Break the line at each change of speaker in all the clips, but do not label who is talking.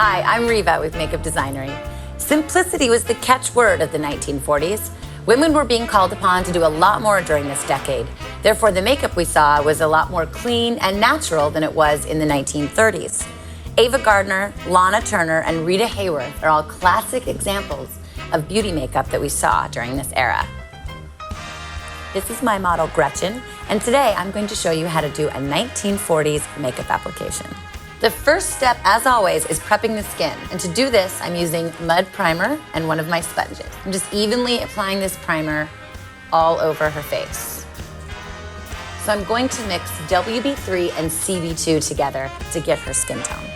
Hi, I'm Reiva with Makeup Designory. Simplicity was the catchword of the 1940s. Women were being called upon to do a lot more during this decade. Therefore, the makeup we saw was a lot more clean and natural than it was in the 1930s. Ava Gradner, Lana Turner, and Rita Hayworth are all classic examples of beauty makeup that we saw during this era. This is my model, Gretchen, and today I'm going to show you how to do a 1940s makeup application. The first step, as always, is prepping the skin. And to do this, I'm using mud primer and one of my sponges. I'm just evenly applying this primer all over her face. So I'm going to mix WB3 and CB2 together to get her skin tone.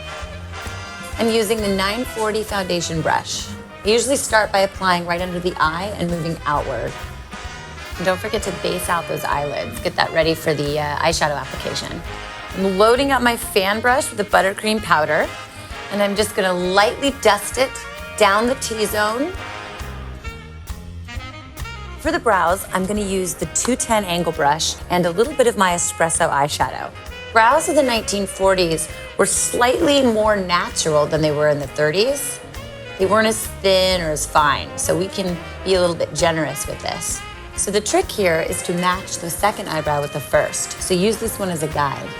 I'm using the 940 foundation brush. I usually start by applying right under the eye and moving outward. And don't forget to base out those eyelids. Get that ready for the eyeshadow application. I'm loading up my fan brush with the buttercream powder, and I'm just gonna lightly dust it down the T-zone. For the brows, I'm gonna use the 210 angle brush and a little bit of my espresso eyeshadow. Brows of the 1940s were slightly more natural than they were in the 30s. They weren't as thin or as fine, so we can be a little bit generous with this. So the trick here is to match the second eyebrow with the first. So use this one as a guide.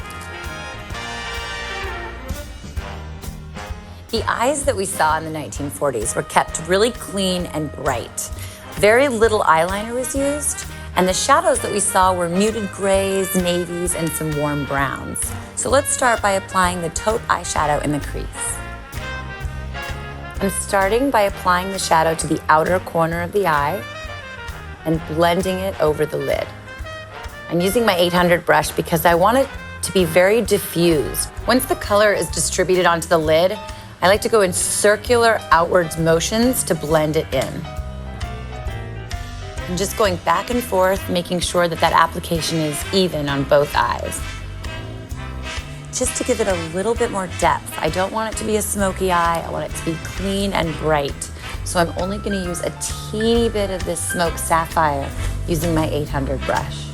The eyes that we saw in the 1940s were kept really clean and bright. Very little eyeliner was used, and the shadows that we saw were muted grays, navies, and some warm browns. So let's start by applying the taupe eyeshadow in the crease. I'm starting by applying the shadow to the outer corner of the eye and blending it over the lid. I'm using my 800 brush because I want it to be very diffused. Once the color is distributed onto the lid, I like to go in circular outwards motions to blend it in. I'm just going back and forth, making sure that that application is even on both eyes. Just to give it a little bit more depth. I don't want it to be a smoky eye, I want it to be clean and bright. So I'm only gonna use a teeny bit of this Smoked Sapphire using my 800 brush.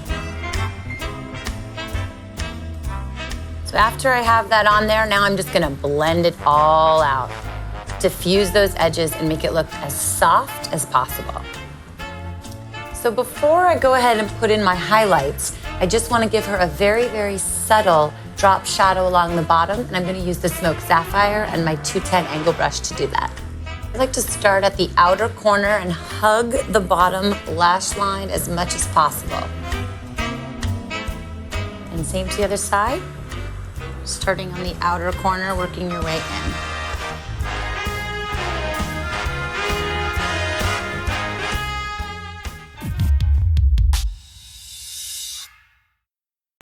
So after I have that on there, now I'm just gonna blend it all out. Diffuse those edges and make it look as soft as possible. So before I go ahead and put in my highlights, I just wanna give her a very, very subtle drop shadow along the bottom, and I'm gonna use the Smoked Sapphire and my 210 angle brush to do that. I like to start at the outer corner and hug the bottom lash line as much as possible. And same to the other side. Starting on the outer corner, working your way in.